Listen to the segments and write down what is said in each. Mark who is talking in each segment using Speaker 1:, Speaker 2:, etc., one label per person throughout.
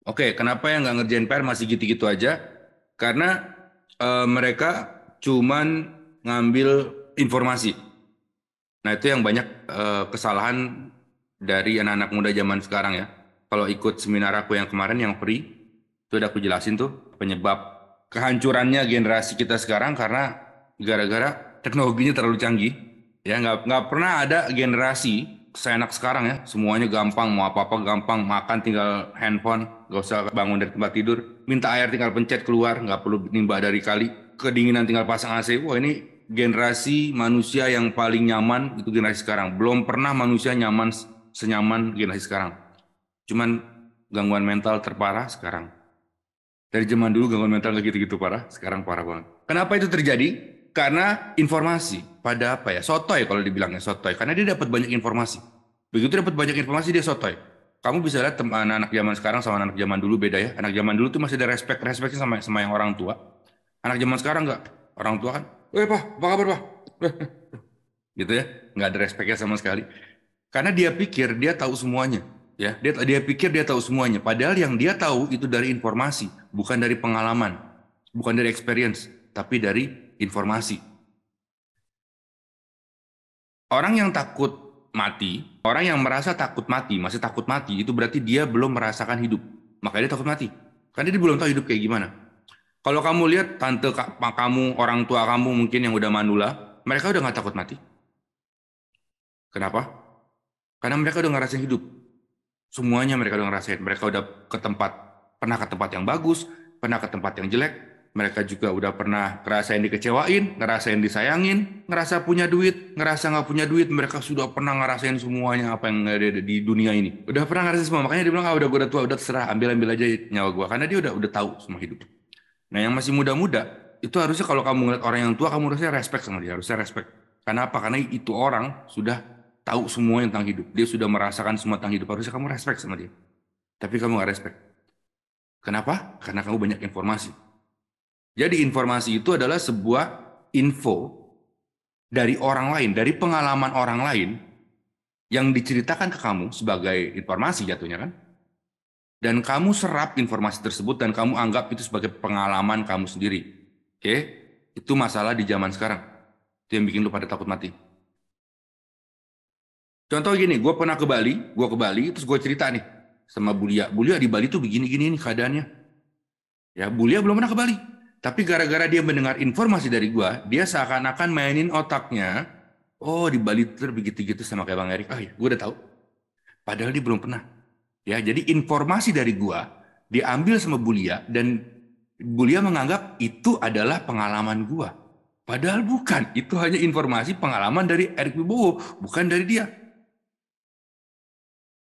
Speaker 1: Oke, kenapa yang nggak ngerjain PR masih gitu-gitu aja? Karena mereka cuman ngambil informasi. Nah, itu yang banyak kesalahan dari anak-anak muda zaman sekarang ya. Kalau ikut seminar aku yang kemarin yang free, itu udah aku jelasin tuh penyebab kehancurannya generasi kita sekarang karena gara-gara teknologinya terlalu canggih. Ya, nggak pernah ada generasi seenak sekarang ya. Semuanya gampang, mau apa-apa gampang, makan tinggal handphone, nggak usah bangun dari tempat tidur, minta air tinggal pencet keluar, nggak perlu nimba dari kali, kedinginan tinggal pasang AC. Wah, ini generasi manusia yang paling nyaman itu generasi sekarang. Belum pernah manusia nyaman senyaman generasi sekarang. Cuman gangguan mental terparah sekarang. Dari zaman dulu gangguan mental gak gitu-gitu parah, sekarang parah banget. Kenapa itu terjadi? Karena informasi pada apa ya? Sotoy kalau dibilangnya sotoy. Karena dia dapat banyak informasi. Begitu dapat banyak informasi dia sotoy. Kamu bisa lihat anak-anak zaman sekarang sama anak zaman dulu beda ya. Anak zaman dulu tuh masih ada respectnya sama yang orang tua. Anak zaman sekarang nggak. Orang tua kan, pak, apa kabar pak? Gitu ya, nggak ada respectnya sama sekali. Karena dia pikir dia tahu semuanya, ya. Dia pikir dia tahu semuanya. Padahal yang dia tahu itu dari informasi, bukan dari pengalaman, bukan dari experience, tapi dari informasi. Orang yang takut mati, orang yang merasa takut mati, masih takut mati, itu berarti dia belum merasakan hidup. Makanya dia takut mati. Karena dia belum tahu hidup kayak gimana. Kalau kamu lihat tante kamu, orang tua kamu mungkin yang udah manula, mereka udah nggak takut mati. Kenapa? Karena mereka udah ngerasain hidup. Semuanya mereka udah ngerasain. Mereka udah ke tempat, pernah ke tempat yang bagus, pernah ke tempat yang jelek. Mereka juga udah pernah ngerasain dikecewain, ngerasain disayangin, ngerasa punya duit, ngerasa nggak punya duit. Mereka sudah pernah ngerasain semuanya apa yang ada di dunia ini. Udah pernah ngerasain semua. Makanya dia bilang, ah udah gue udah tua, udah terserah, ambil-ambil aja nyawa gue. Karena dia udah tahu semua hidup. Nah yang masih muda-muda, itu harusnya kalau kamu ngeliat orang yang tua, kamu harusnya respect sama dia. Harusnya respect. Karena apa? Karena itu orang sudah tahu semua tentang hidup. Dia sudah merasakan semua tentang hidup. Harusnya kamu respect sama dia. Tapi kamu nggak respect. Kenapa? Karena kamu banyak informasi. Jadi informasi itu adalah sebuah info dari orang lain, dari pengalaman orang lain yang diceritakan ke kamu sebagai informasi jatuhnya kan. Dan kamu serap informasi tersebut dan kamu anggap itu sebagai pengalaman kamu sendiri. Oke? Itu masalah di zaman sekarang. Itu yang bikin lu pada takut mati. Contoh gini, gue ke Bali, terus gue cerita nih sama Bulia. Bulia di Bali tuh begini-gini nih keadaannya. Ya, Bulia belum pernah ke Bali. Tapi gara-gara dia mendengar informasi dari gua, dia seakan-akan mainin otaknya. Oh, di Bali tuh begitu-gitu sama kayak Bang Erik. Ah ya, gua udah tahu. Padahal dia belum pernah. Ya, jadi informasi dari gua diambil sama Bulia dan Bulia menganggap itu adalah pengalaman gua. Padahal bukan, itu hanya informasi pengalaman dari Erik Wibowo, bukan dari dia.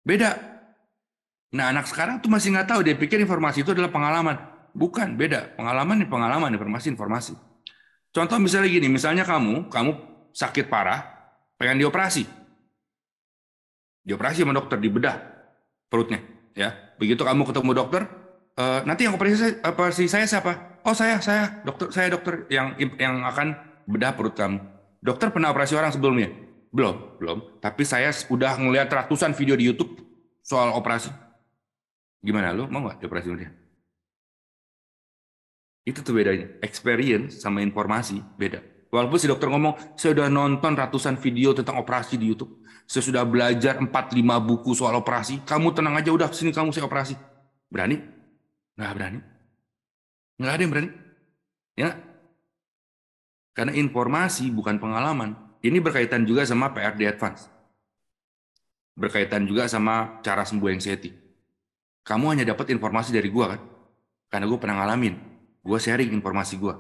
Speaker 1: Beda. Nah, anak sekarang tuh masih nggak tahu, dia pikir informasi itu adalah pengalaman. Bukan, beda. Pengalaman nih pengalaman, informasi informasi. Contoh misalnya gini, misalnya kamu sakit parah, pengen dioperasi. Dioperasi sama dokter, dibedah perutnya, ya. Begitu kamu ketemu dokter, nanti yang operasi saya siapa? Oh, dokter yang akan bedah perut kamu. Dokter pernah operasi orang sebelumnya? Belum. Tapi saya udah ngeliat ratusan video di YouTube soal operasi. Gimana lu mau nggak dioperasi sama dia? Itu tuh bedanya. Experience sama informasi beda. Walaupun si dokter ngomong, saya udah nonton ratusan video tentang operasi di YouTube. Saya sudah belajar 4-5 buku soal operasi. Kamu tenang aja, udah sini kamu saya operasi. Berani? Nggak berani. Nggak ada yang berani. Ya, karena informasi bukan pengalaman. Ini berkaitan juga sama PRD Advance. Berkaitan juga sama cara sembuh anxiety. Kamu hanya dapat informasi dari gua kan? Karena gue pernah ngalamin. Gue sharing informasi gue.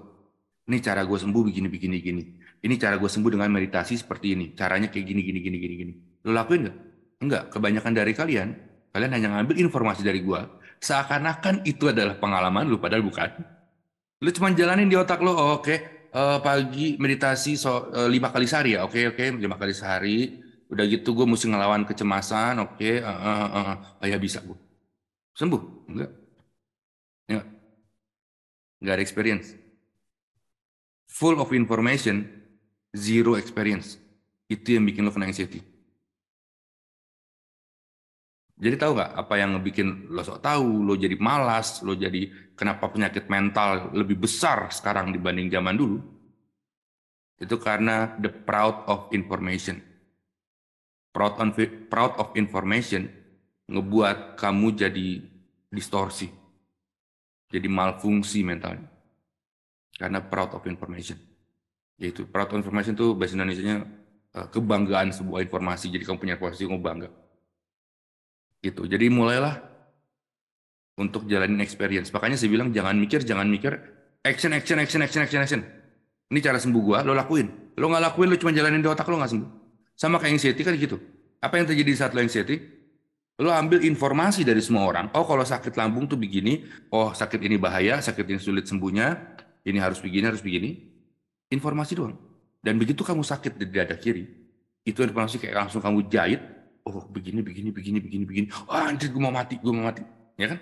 Speaker 1: Ini cara gue sembuh begini, begini, gini. Ini cara gue sembuh dengan meditasi seperti ini. Caranya kayak gini, gini, gini, gini, gini. Lo lakuin nggak? Enggak. Kebanyakan dari kalian hanya ngambil informasi dari gue. Seakan-akan itu adalah pengalaman lu, padahal bukan. Lu cuma jalanin di otak lo, oh, oke, pagi meditasi 5 kali sehari ya, oke, 5 kali sehari. Udah gitu gue mesti ngelawan kecemasan, oke, oh, ya bisa gue. Sembuh? Enggak. Enggak. Enggak ada experience. Full of information, zero experience. Itu yang bikin lo kena anxiety. Jadi tahu nggak apa yang ngebikin lo sok tahu, lo jadi malas, lo jadi kenapa penyakit mental lebih besar sekarang dibanding zaman dulu? Itu karena the proud of information. Proud of information ngebuat kamu jadi distorsi, jadi malfungsi mentalnya. Karena proud of information. Yaitu proud of information itu bahasa Indonesianya kebanggaan sebuah informasi. Jadi kamu punya informasi, kamu bangga. Gitu. Jadi mulailah untuk jalanin experience. Makanya saya bilang jangan mikir, action, action, action, action, action, action. Ini cara sembuh gua, lo lakuin. Lo nggak lakuin, lo cuma jalanin di otak lo nggak sembuh. Sama kayak anxiety kan gitu. Apa yang terjadi saat lo anxiety? Lo ambil informasi dari semua orang. Oh kalau sakit lambung tuh begini. Oh sakit ini bahaya, sakit ini sulit sembuhnya. Ini harus begini, harus begini. Informasi doang. Dan begitu kamu sakit di dada kiri, itu informasi kayak langsung kamu jahit. Oh begini, begini, begini, begini, begini. Oh anjir gue mau mati, gue mau mati. Ya kan?